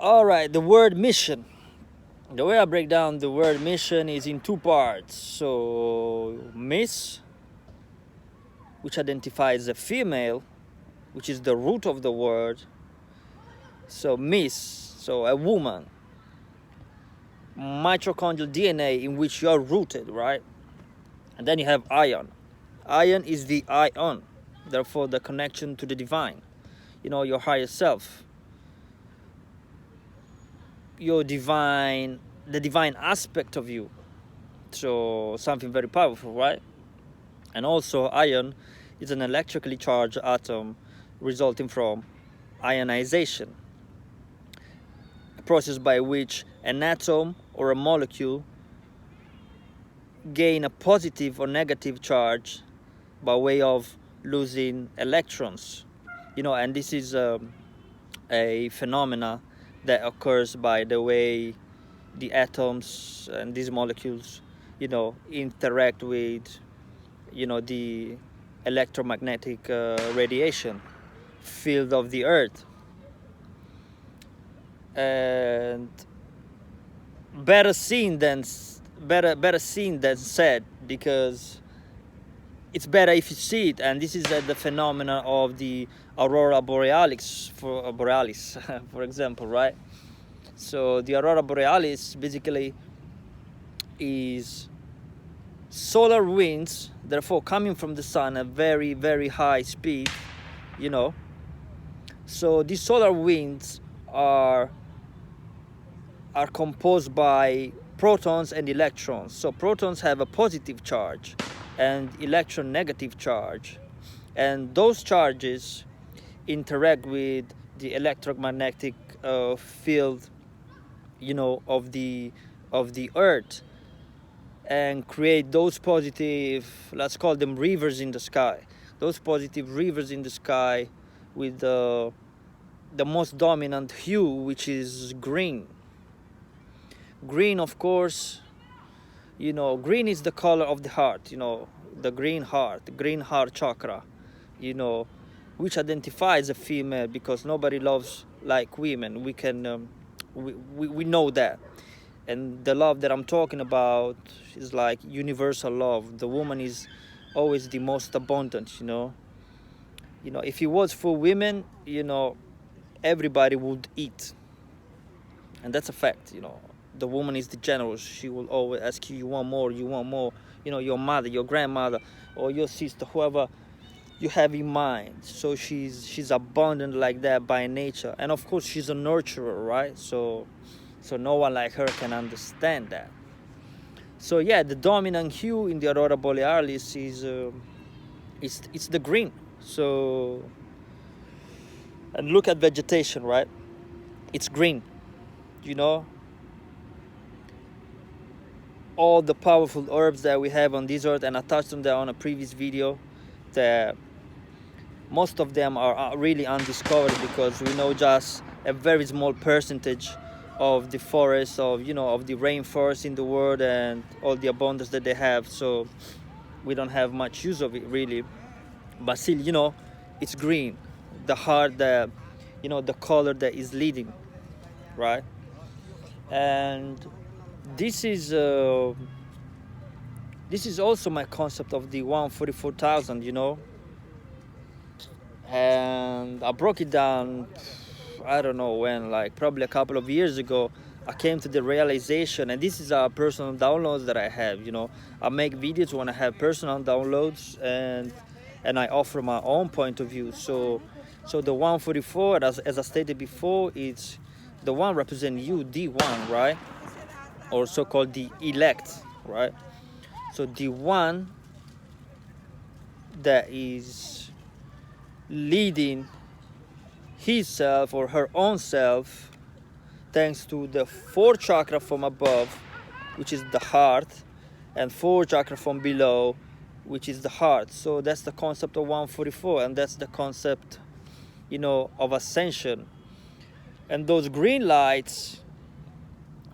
All right, the word mission. The way I break down the word mission is in two parts. So, miss, which identifies a female, which is the root of the word. So, miss, so a woman. Mitochondrial DNA in which you're rooted, right? And then you have ion. Ion is the ion, therefore the connection to the divine, your higher self, the divine aspect of you. So something very powerful, right? And also ion is an electrically charged atom resulting from ionization, a process by which an atom or a molecule gain a positive or negative charge by way of losing electrons, and this is a phenomena that occurs by the way the atoms and these molecules interact with the electromagnetic radiation field of the earth. And better seen than said, because it's better if you see it. And this is the phenomena of the aurora borealis for example, right? So the aurora borealis basically is solar winds, therefore coming from the sun at very, very high speed, So these solar winds are composed by protons and electrons. So protons have a positive charge and electron negative charge, and those charges interact with the electromagnetic field of the earth, and create those positive, let's call them rivers in the sky, those positive rivers in the sky with the most dominant hue, which is green. Green, of course, green is the color of the heart, the green heart chakra, which identifies a female, because nobody loves like women. We can we know that. And the love that I'm talking about is like universal love. The woman is always the most abundant, if it was for women, everybody would eat. And that's a fact, The woman is the generous. She will always ask you, you want more, your mother, your grandmother, or your sister, whoever you have in mind. So she's abundant like that by nature. And of course, she's a nurturer, right? So no one like her can understand that. So yeah, the dominant hue in the aurora borealis is it's the green. So, and look at vegetation, right? It's green, all the powerful herbs that we have on this earth, and I touched on that on a previous video, that most of them are really undiscovered, because we know just a very small percentage of the forests, of the rainforest in the world, and all the abundance that they have. So we don't have much use of it really, but still, it's green, the heart, the color that is leading, right? And this is also my concept of the 144,000, and I broke it down, I don't know when, like probably a couple of years ago. I came to the realization, and this is a personal downloads that I have. I make videos when I have personal downloads, and I offer my own point of view. So the 144, as I stated before, it's the one represent you, the one, right? Or so-called the elect, right? So the one that is leading his self or her own self, thanks to the 4th chakra from above, which is the heart, and 4 chakra from below, which is the heart. So that's the concept of 144, and that's the concept, of ascension. And those green lights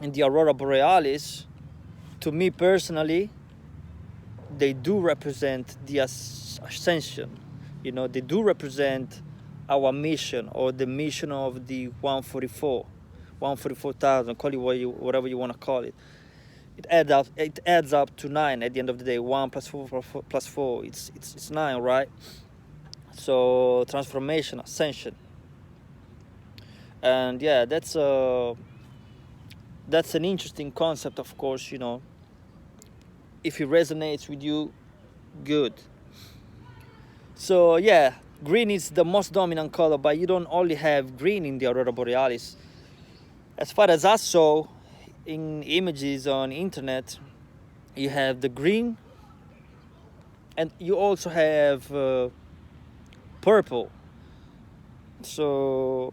in the aurora borealis, to me personally, they do represent the ascension. They do represent our mission, or the mission of the 144, 144,000, call it whatever you want to call it. It adds up to 9 at the end of the day. 1 plus 4 plus 4, it's 9, right? So transformation, ascension. And yeah, that's an interesting concept, of course. If it resonates with you, good. So yeah, green is the most dominant color, but you don't only have green in the Aurora Borealis. As far as I saw in images on internet, you have the green, and you also have purple. So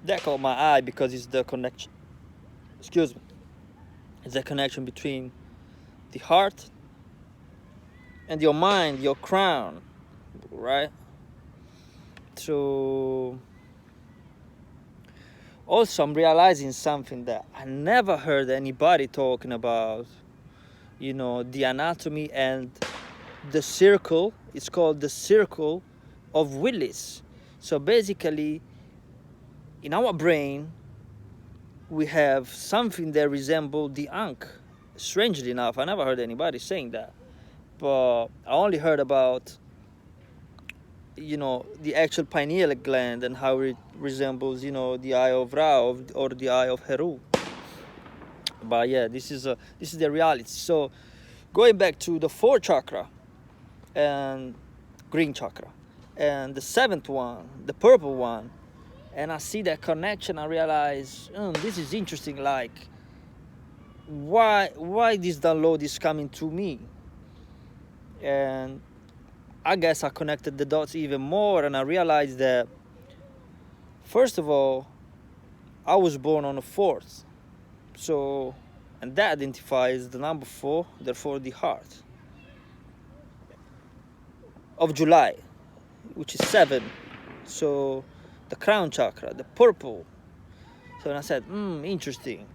that caught my eye because it's the connection. Excuse me. It's the connection between the heart and your mind, your crown, right? So also I'm realizing something that I never heard anybody talking about, the anatomy and the circle. It's called the circle of Willis. So basically, in our brain, we have something that resembles the ankh. Strangely enough, I never heard anybody saying that, but I only heard about the actual pineal gland and how it resembles the eye of Ra or the eye of Heru. But yeah, this is the reality. So going back to the 4th chakra and green chakra, and the 7th one, the purple one, and I see that connection, I realize this is interesting. Like, why this download is coming to me? And I guess I connected the dots even more, and I realized that, first of all, I was born on the 4th. So, and that identifies the number 4, therefore the heart of July, which is 7. So the crown chakra, the purple. So I said, interesting.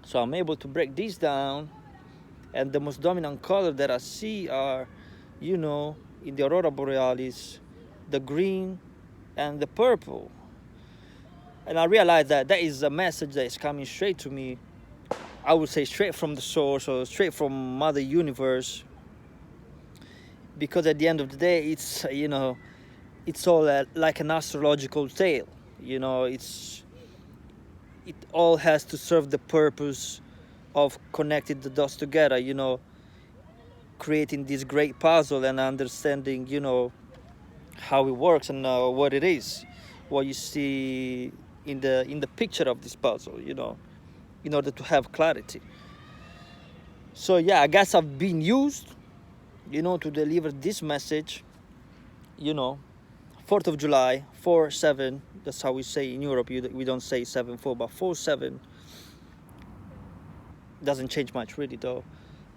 So I'm able to break this down, and the most dominant color that I see are, in the Aurora Borealis, the green and the purple. And I realized that is a message that is coming straight to me. I would say straight from the source, or straight from Mother Universe. Because at the end of the day, it's it's all like an astrological tale. It all has to serve the purpose of connecting the dots together. Creating this great puzzle and understanding, how it works and what it is, what you see in the picture of this puzzle. In order to have clarity. So yeah, I guess I've been used, to deliver this message. 4th of July, 4-7. That's how we say in Europe. We don't say 7-4, but 4-7 doesn't change much really though.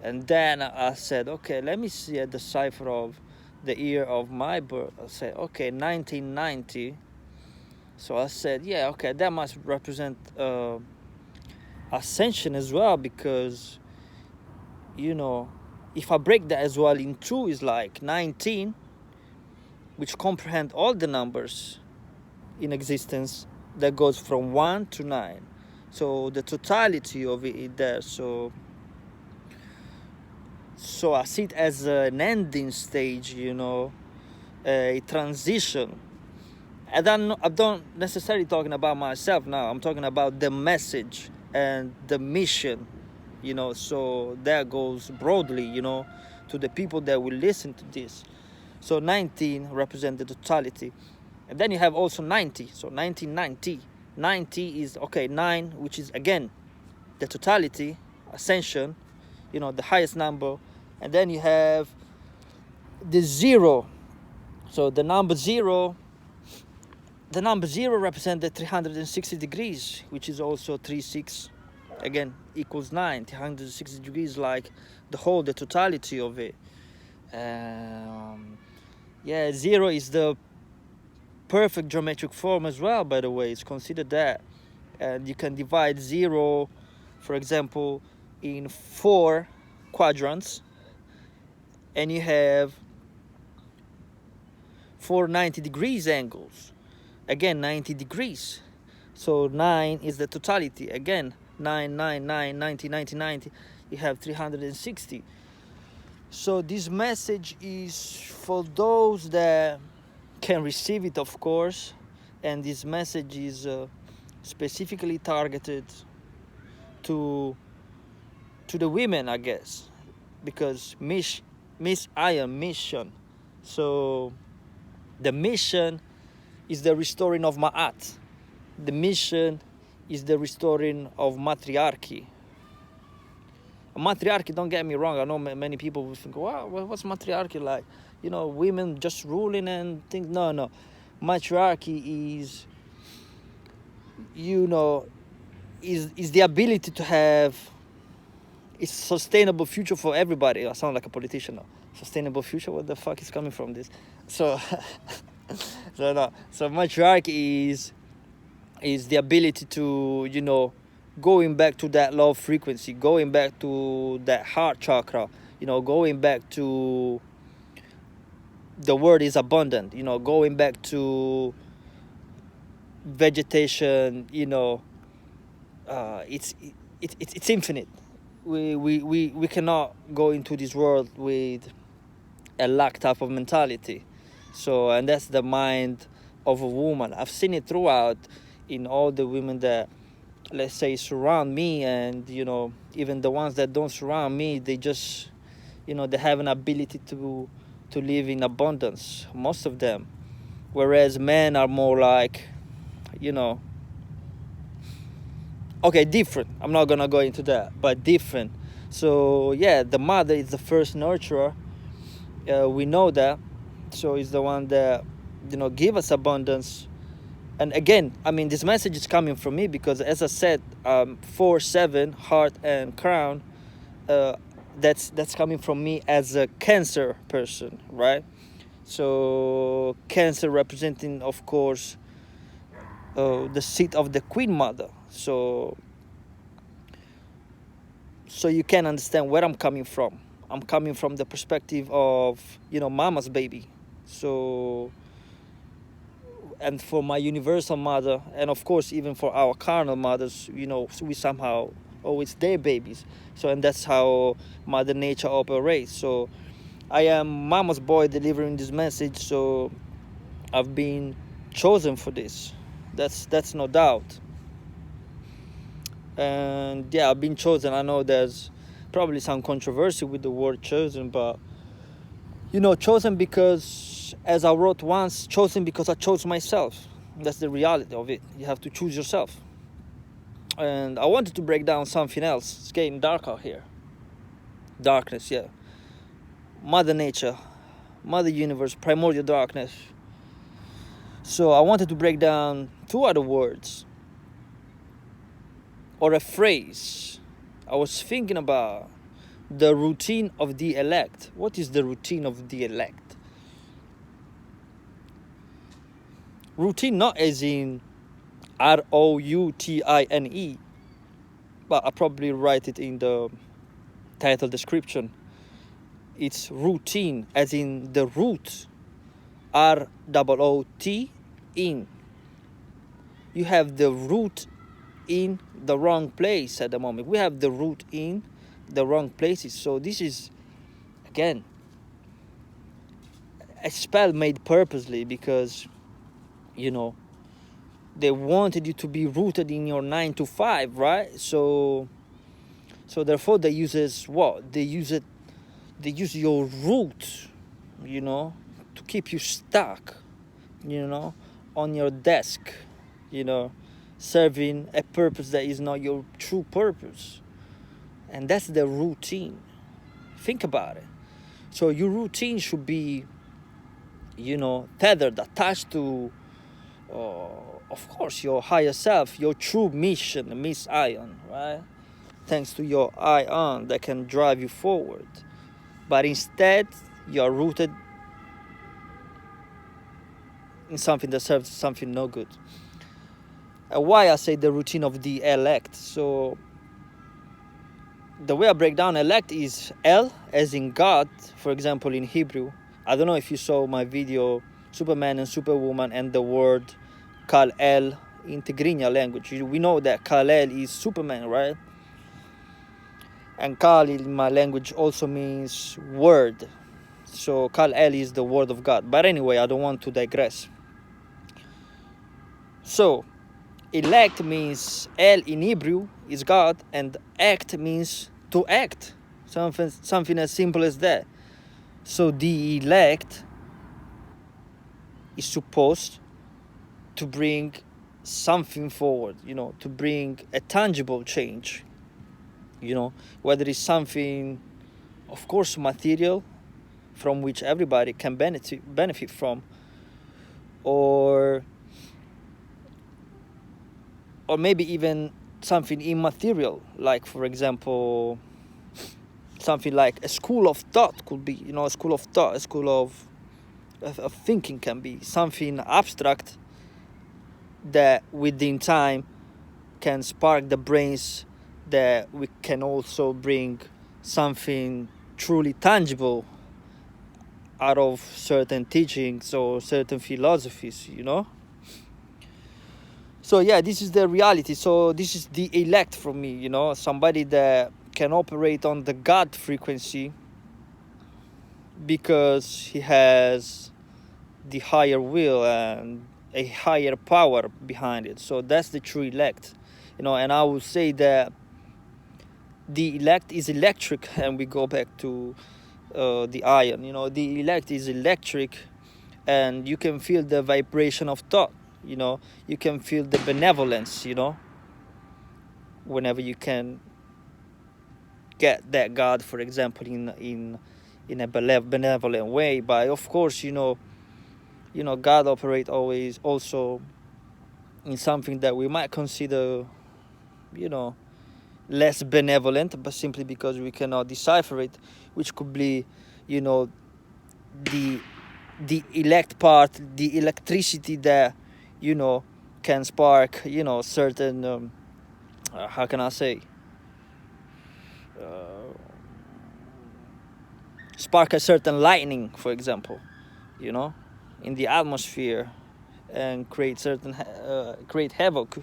And then I said, okay, let me see at the cipher of the year of my birth. I said, okay, 1990. So I said, yeah, okay, that must represent ascension as well, because if I break that as well in 2, is like 19, which comprehend all the numbers in existence that goes from 1 to 9. So the totality of it is there. So I see it as an ending stage, a transition. And I'm not necessarily talking about myself now. I'm talking about the message and the mission, so that goes broadly, to the people that will listen to this. So 19 represents the totality. And then you have also 90. So 1990. 90 is, 9, which is, again, the totality, ascension, the highest number. And then you have the 0. So the number 0 represents the 360 degrees, which is also 3-6, again, equals 9. 360 degrees, like the totality of it. 0 is the perfect geometric form as well, by the way. It's considered that. And you can divide 0, for example, in 4 quadrants, and you have 4 90 degrees angles. Again, 90 degrees. So 9 is the totality. Again, 9, 9, 9, 90, 90, 90. You have 360. So this message is for those that can receive it, of course. And this message is specifically targeted to the women, I guess, because Miss Iron mission. So the mission is the restoring of Ma'at. The mission is the restoring of matriarchy. Matriarchy, don't get me wrong, I know many people will think, wow, what's matriarchy like? You know, women just ruling and things. No. Matriarchy is, you know, is the ability to have a sustainable future for everybody. I sound like a politician now. Sustainable future, what the fuck is coming from this? So, so matriarchy is the ability to, you know, going back to that love frequency, going back to that heart chakra, you know, going back to the word is abundant, you know, going back to vegetation, you know, it's infinite. We cannot go into this world with a lack type of mentality. So, and that's the mind of a woman. I've seen it throughout in all the women that, let's say, surround me, and, you know, even the ones that don't surround me, they just, you know, they have an ability to live in abundance, most of them. Whereas men are more like, you know, okay, different. I'm not gonna go into that, but different. So yeah, the mother is the first nurturer. We know that. So it's the one that, you know, give us abundance. And again, I mean, this message is coming from me because, as I said, 4-7 heart and crown. That's coming from me as a Cancer person, right? So Cancer representing, of course, the seat of the Queen Mother. So you can understand where I'm coming from. I'm coming from the perspective of, you know, mama's baby. So, and for my universal mother, and of course even for our carnal mothers, you know, we somehow, oh, it's their babies. So, and that's how Mother Nature operates. So I am mama's boy delivering this message, so I've been chosen for this. That's no doubt. And yeah, I've been chosen. I know there's probably some controversy with the word chosen, but, you know, chosen because, as I wrote once, chosen because I chose myself. That's the reality of it. You have to choose yourself. And I wanted to break down something else. It's getting dark out here. Darkness, yeah. Mother Nature, Mother Universe, primordial darkness. So I wanted to break down 2 other words, or a phrase. I was thinking about the routine of the elect. What is the routine of the elect? Routine, not as in ROUTINE, but I'll probably write it in the title description. It's routine, as in the root, ROOT, in. You have the root in the wrong place at the moment. We have the root in the wrong places. So this is, again, a spell made purposely because, you know, they wanted you to be rooted in your 9 to 5, right? So therefore they use what? They use your root, you know, to keep you stuck, you know, on your desk, you know, serving a purpose that is not your true purpose. And that's the routine. Think about it. So your routine should be, you know, tethered, attached to, of course, your higher self, your true mission, Miss Ion, right? Thanks to your ion that can drive you forward. But instead, you're rooted in something that serves something no good. Why I say the routine of the elect? So the way I break down elect is El, as in God, for example, in Hebrew. I don't know if you saw my video, Superman and Superwoman, and the word Kal El in Tigrinya language. We know that Kal-El is Superman, right? And Kal in my language also means word. So Kal-El is the word of God. But anyway, I don't want to digress. So elect means El in Hebrew is God, and act means to act. Something as simple as that. So the elect is supposed to bring something forward, to bring a tangible change, whether it's something, of course, material, from which everybody can benefit from, or maybe even something immaterial, like, for example, something like a school of thought could be, a school of thought, a school of thinking can be something abstract that within time can spark the brains, that we can also bring something truly tangible out of certain teachings or certain philosophies, So yeah, this is the reality. So this is the elect for me, somebody that can operate on the God frequency because he has the higher will and a higher power behind it. So that's the true elect, and I would say that the elect is electric, and we go back to the ion. The elect is electric, and you can feel the vibration of thought. You can feel the benevolence. Whenever you can get that God, for example, in a benevolent way. But of course, God operates always also in something that we might consider, less benevolent, but simply because we cannot decipher it, which could be, the elect part, the electricity that, can spark, certain, how can I say, spark a certain lightning, for example, in the atmosphere, and create create havoc.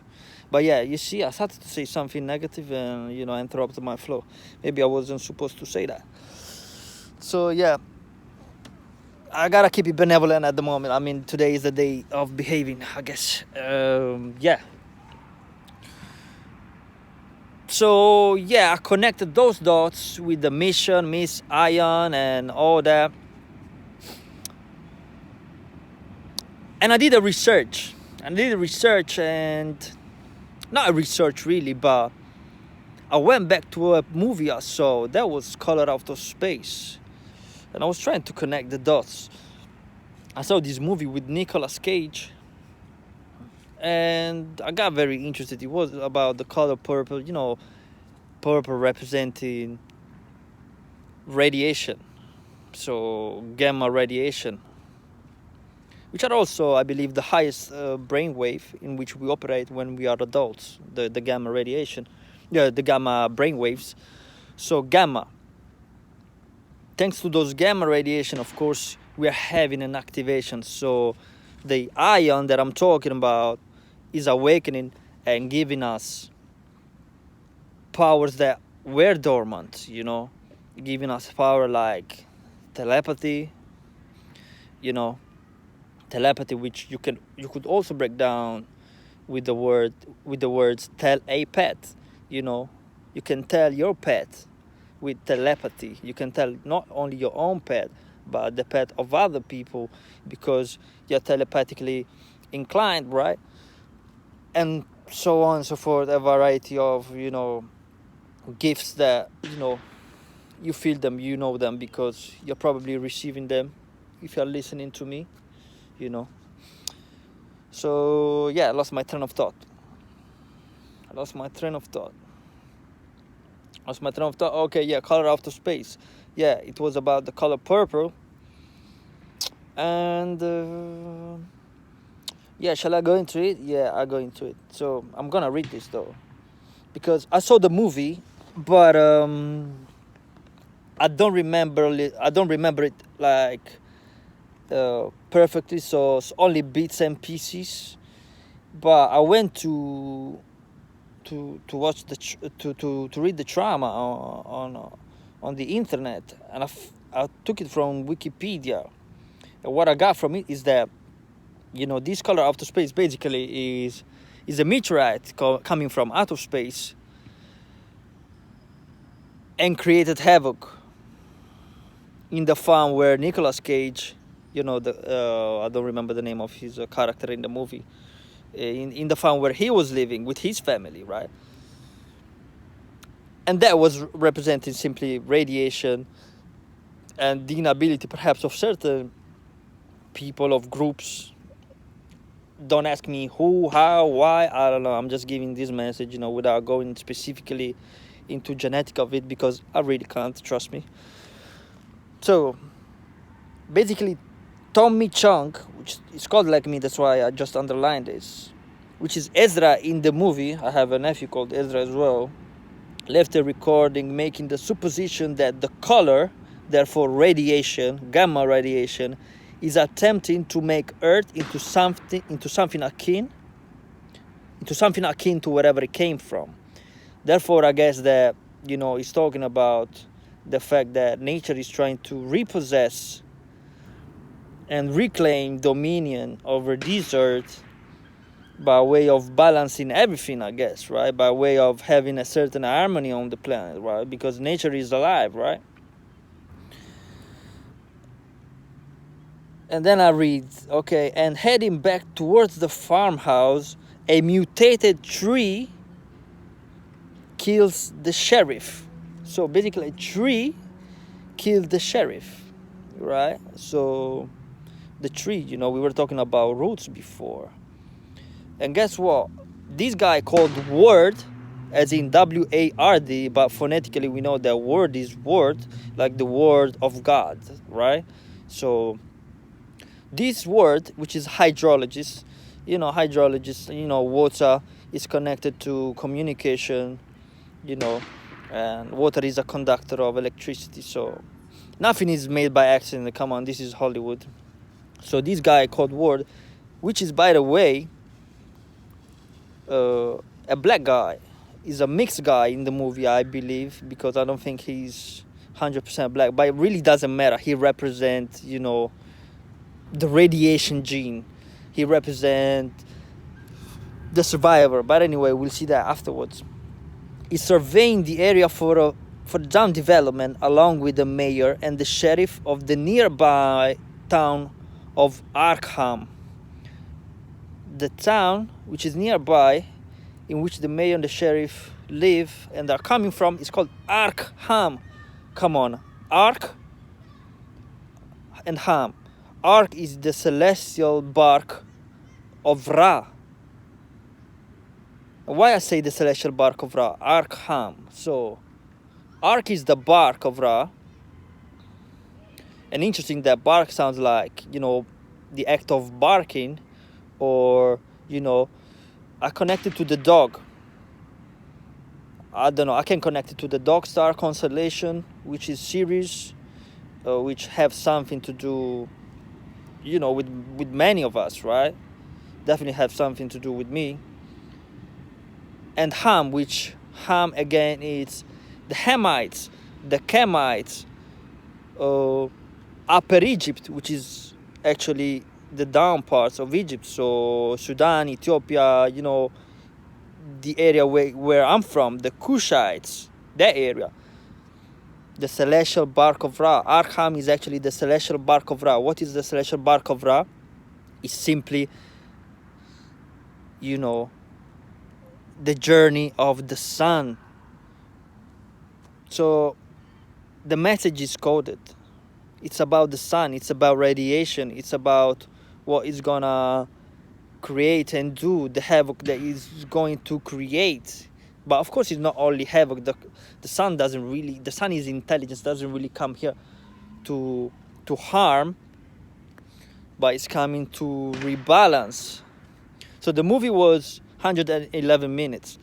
But yeah, you see, I started to say something negative and interrupted my flow. Maybe I wasn't supposed to say that. So yeah, I gotta keep it benevolent at the moment. I mean, today is the day of behaving, I guess. Yeah. So yeah, I connected those dots with the mission, Miss Ion, and all that. And I did a research. And not a research really, but I went back to a movie I saw that was Color Out of Space. And I was trying to connect the dots. I saw this movie with Nicolas Cage, and I got very interested. It was about the color purple, purple representing radiation, so gamma radiation, which are also, I believe, the highest brainwave in which we operate when we are adults, the gamma radiation, the gamma brainwaves. So gamma, thanks to those gamma radiation, of course, we are having an activation. So the ion that I'm talking about is awakening and giving us powers that were dormant, giving us power like telepathy, telepathy, which you could also break down with the words tell a pet. You can tell your pet with telepathy. You can tell not only your own pet, but the pet of other people, because you're telepathically inclined, right? And so on and so forth. A variety of gifts that you feel them, you know them, because you're probably receiving them if you're listening to me. So yeah, I lost my train of thought. Okay, yeah, Color Out of Space. Yeah, it was about the color purple. And yeah, shall I go into it? Yeah, I'll go into it. So I'm gonna read this though, because I saw the movie, but I don't remember it like perfectly. So it's only bits and pieces. But I went to watch to read the trauma on the internet, and I took it from Wikipedia. And what I got from it is that, this color outer space basically is a meteorite coming from outer space and created havoc in the farm where Nicolas Cage, I don't remember the name of his character in the movie, in the farm where he was living with his family, right? And that was representing simply radiation and the inability perhaps of certain people, of groups. Don't ask me who, how, why, I don't know. I'm just giving this message, without going specifically into genetic of it, because I really can't, trust me. So basically, Tommy Chung, which is called like me, that's why I just underlined this, which is Ezra in the movie. I have a nephew called Ezra as well. Left a recording making the supposition that the color, therefore radiation, gamma radiation, is attempting to make Earth into something akin to wherever it came from. Therefore, I guess that, he's talking about the fact that nature is trying to repossess and reclaim dominion over this Earth by way of balancing everything, I guess, right? By way of having a certain harmony on the planet, right? Because nature is alive, right? And then I read, okay, and heading back towards the farmhouse, a mutated tree kills the sheriff. So basically, a tree killed the sheriff, right? So the tree, we were talking about roots before. And guess what? This guy called Word, as in W-A-R-D, but phonetically we know that word is word, like the word of God, right? So this word, which is hydrologist, water is connected to communication, and water is a conductor of electricity. So nothing is made by accident. Come on, this is Hollywood. So this guy called Word, which is, by the way, a black guy, is a mixed guy in the movie, I believe, because I don't think he's 100% black, but it really doesn't matter. He represents, the radiation gene. He represents the survivor. But anyway, we'll see that afterwards. He's surveying the area for town development along with the mayor and the sheriff of the nearby town of Arkham. The town, which is nearby, in which the mayor and the sheriff live and are coming from, is called Arkham. Come on, Ark and Ham. Ark is the celestial bark of Ra. Why I say the celestial bark of Ra? Arkham. So, Ark is the bark of Ra. And interesting that bark sounds like, the act of barking, or, I connect it to the dog. I don't know, I can connect it to the dog star constellation, which is Sirius, which have something to do, with many of us, right? Definitely have something to do with me. And Ham, which Ham again is the Hamites, the Kemites, Upper Egypt, which is actually the down parts of Egypt, so Sudan, Ethiopia, the area where I'm from, the Kushites, that area. The celestial bark of Ra. Arkham is actually the celestial bark of Ra. What is the celestial bark of Ra? It's simply, the journey of the sun. So the message is coded. It's about the sun. It's about radiation. It's about what is gonna create and do, the havoc that is going to create. But of course, it's not only havoc. The sun is intelligence, doesn't really come here to harm, but it's coming to rebalance. So the movie was 111 minutes.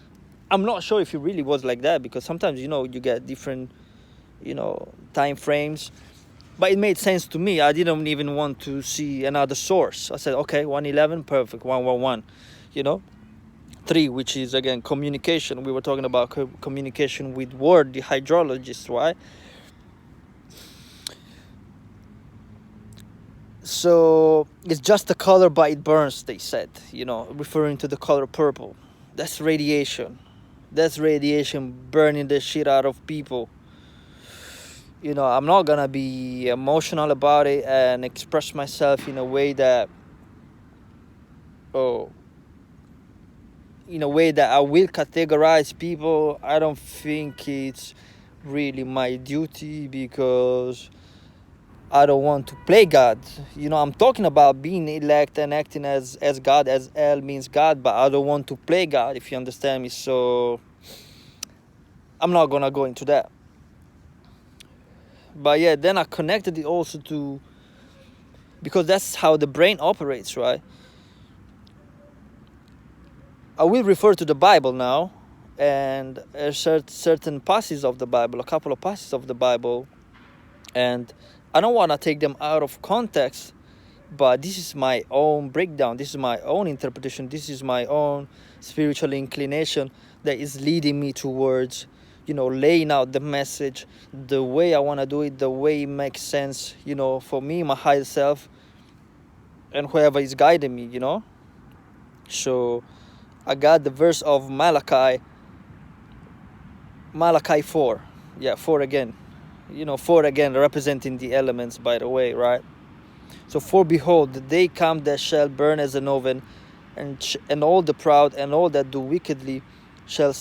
I'm not sure if it really was like that, because sometimes, you get different, time frames. But it made sense to me. I didn't even want to see another source. I said, okay, 111, perfect, 111. you know. 3, which is again communication. We were talking about communication with word, the hydrologist, right? So it's just the color, but it burns, they said, referring to the color purple. That's radiation. That's radiation burning the shit out of people. I'm not gonna be emotional about it and express myself in a way that I will categorize people. I don't think it's really my duty, because I don't want to play God. I'm talking about being elect and acting as God, as El means God, but I don't want to play God, if you understand me. So I'm not gonna go into that. But yeah, then I connected it also to, because that's how the brain operates, right? I will refer to the Bible now, and certain passages of the Bible, a couple of passages of the Bible, and I don't want to take them out of context, but this is my own breakdown, this is my own interpretation, this is my own spiritual inclination that is leading me towards, laying out the message the way I want to do it, the way it makes sense, for me, my higher self, and whoever is guiding me, So I got the verse of Malachi 4. Yeah, 4 again. 4 again, representing the elements, by the way, right? So, for behold, the day come that shall burn as an oven, and all the proud and all that do wickedly shall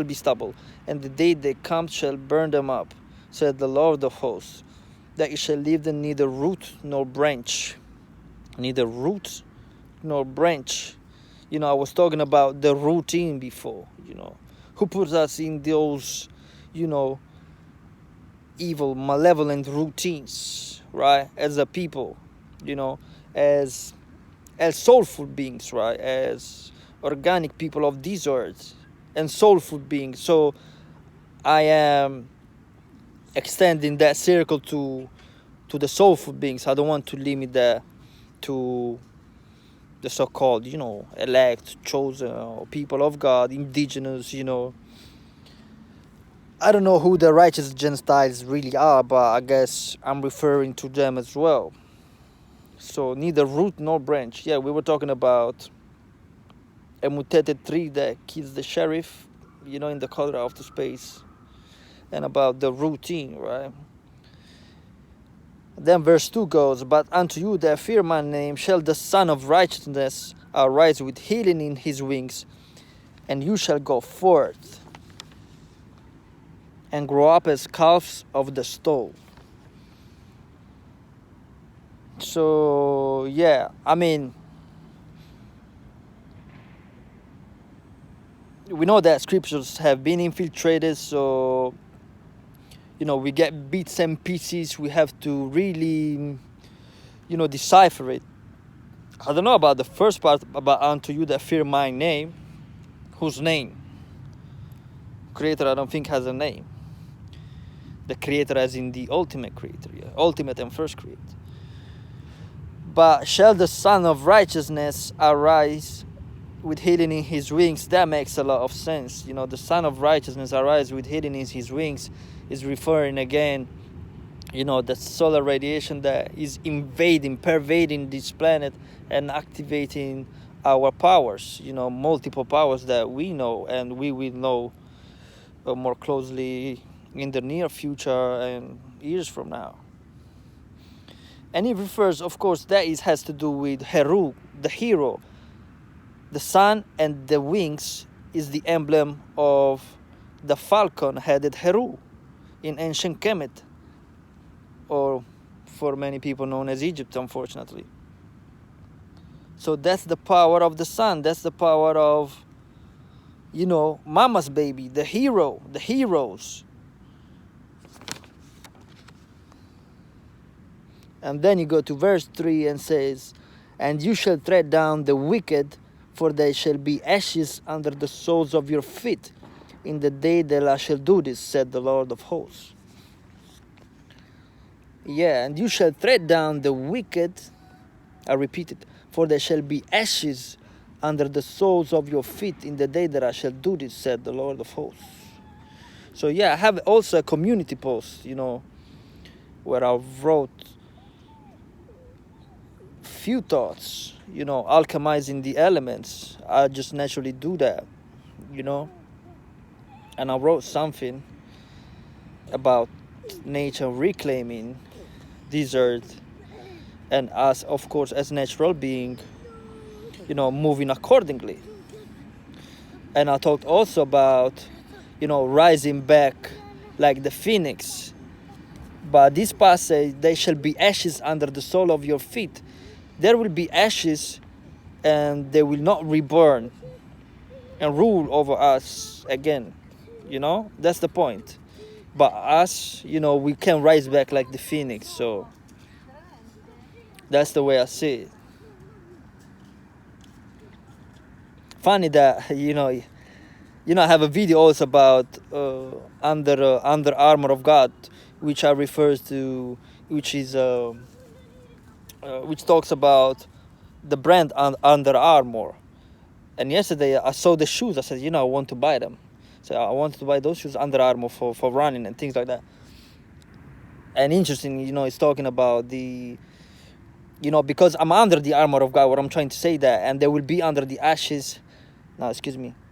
be stubble. And the day that comes shall burn them up, said the Lord of hosts, that it shall leave them neither root nor branch. Neither root nor branch. I was talking about the routine before, who puts us in those, evil, malevolent routines, right? As a people, as soulful beings, right? As organic people of this earth and soulful beings. So I am extending that circle to the soulful beings. I don't want to limit that to the so-called, elect, chosen, or people of God, indigenous, I don't know who the righteous Gentiles really are, but I guess I'm referring to them as well. So neither root nor branch. Yeah, we were talking about a mutated tree that kills the sheriff, in the color of the space, and about the routine, right? Then verse 2 goes, but unto you that fear my name shall the Son of Righteousness arise with healing in his wings, and you shall go forth and grow up as calves of the stall. So yeah, I mean, we know that scriptures have been infiltrated, so we get bits and pieces. We have to really decipher it. I don't know about the first part, about unto you that fear my name. Whose name? Creator, I don't think, has a name. The creator as in the ultimate creator, yeah, ultimate and first creator. But shall the Son of Righteousness arise with healing in his wings? That makes a lot of sense. The Son of Righteousness arise with healing in his wings is referring again, the solar radiation that is pervading this planet and activating our powers, multiple powers that we know and we will know more closely in the near future and years from now. And it refers, of course, has to do with Heru, the hero. The sun and the wings is the emblem of the falcon-headed Heru in ancient Kemet, or for many people known as Egypt, unfortunately. So that's the power of the sun. That's the power of, mama's baby, the hero, the heroes. And then you go to verse 3 and says, and you shall tread down the wicked, for they shall be ashes under the soles of your feet in the day that I shall do this, said the Lord of hosts. Yeah, and you shall tread down the wicked, I repeat it, for they shall be ashes under the soles of your feet in the day that I shall do this, said the Lord of hosts. So yeah, I have also a community post, where I wrote few thoughts, alchemizing the elements. I just naturally do that, and I wrote something about nature reclaiming this earth, and us, of course, as natural being, moving accordingly. And I talked also about, rising back like the phoenix. But this passage, they shall be ashes under the sole of your feet. There will be ashes, and they will not reborn and rule over us again. That's the point. But us, we can rise back like the phoenix. So that's the way I see it. Funny that, I have a video also about under armor of God, which I refers to, which is which talks about the brand Under Armour. And yesterday I saw the shoes. I said, I want to buy them. So I wanted to buy those shoes, Under Armour, for running and things like that. And interesting, it's talking about the, because I'm under the armor of God, what I'm trying to say that, and there will be under the ashes,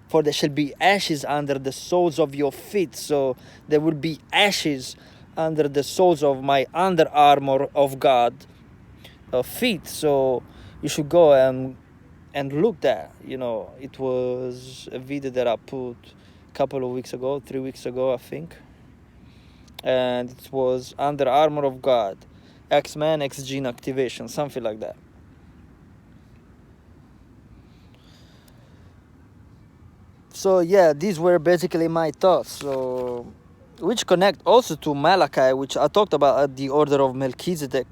for there shall be ashes under the soles of your feet. So there will be ashes under the soles of my under armor of God feet. So you should go and look that. It was a video that I put a couple of weeks ago, 3 weeks ago, I think. And it was Under Armor of God, X-Men, X-Gene activation, something like that. So yeah, these were basically my thoughts. So, which connect also to Malachi, which I talked about at the order of Melchizedek.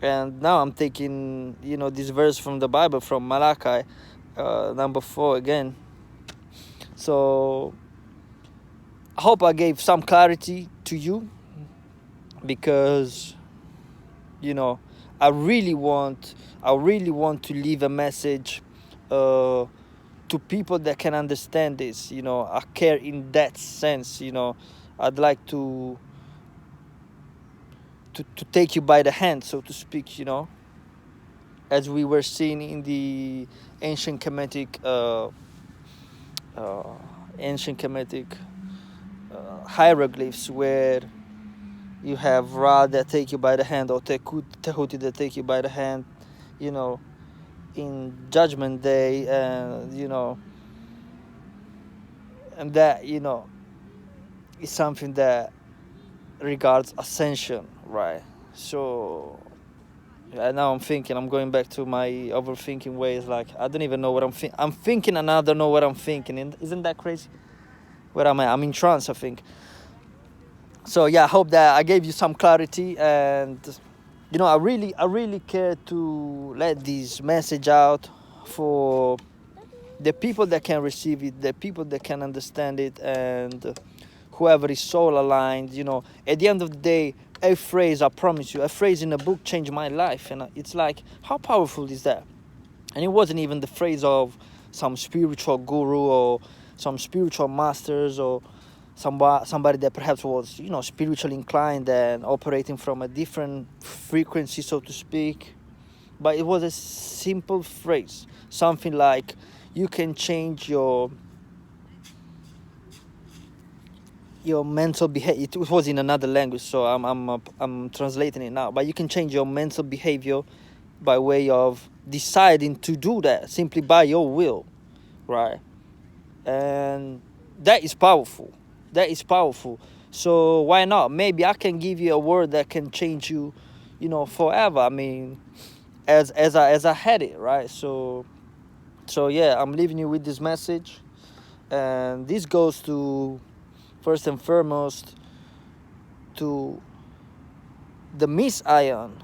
And now I'm taking, this verse from the Bible, from Malachi, number 4 again. So I hope I gave some clarity to you, because, I really want to leave a message to people that can understand this. I care in that sense. I'd like to take you by the hand, so to speak, as we were seeing in the ancient Kemetic hieroglyphs, where you have Ra that take you by the hand, or Tehuti that take you by the hand, in Judgment Day, and and that is something that regards ascension, right? So now I'm going back to my overthinking ways. Like, I don't even know what I'm thinking. I'm thinking and I don't know what I'm thinking. And isn't that crazy? Where am I? I'm in trance, I think. So yeah, I hope that I gave you some clarity, and I really care to let this message out for the people that can receive it, the people that can understand it, and whoever is soul aligned. At the end of the day, a phrase, I promise you, a phrase in a book changed my life. And it's like, how powerful is that? And it wasn't even the phrase of some spiritual guru or some spiritual masters, or somebody that perhaps was, spiritually inclined and operating from a different frequency, so to speak. But it was a simple phrase, something like, you can change your mental behavior. It was in another language, so I'm translating it now. But you can change your mental behavior by way of deciding to do that, simply by your will, right? And that is powerful. So why not? Maybe I can give you a word that can change you, forever. I mean, as I had it, right? So yeah, I'm leaving you with this message, and this goes to, first and foremost, to the Miss Ion,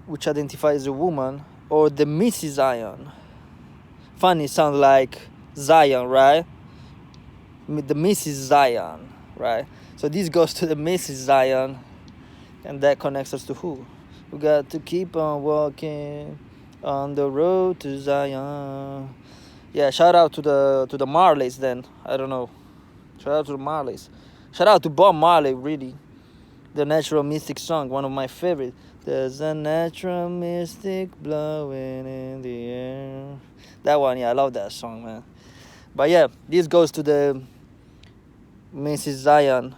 which identifies a woman, or the Mrs. Ion. Funny, sound like Zion, right? The Mrs. Zion, right? So this goes to the Mrs. Zion, and that connects us to who? We got to keep on walking On the road to Zion. Yeah, shout out to the Marleys then. I don't know. Shout out to the Marleys. Shout out to Bob Marley, really. The Natural Mystic song, one of my favorite. There's a natural mystic blowing in the air. That one, yeah, I love that song, man. But yeah, this goes to the Mrs. Zion.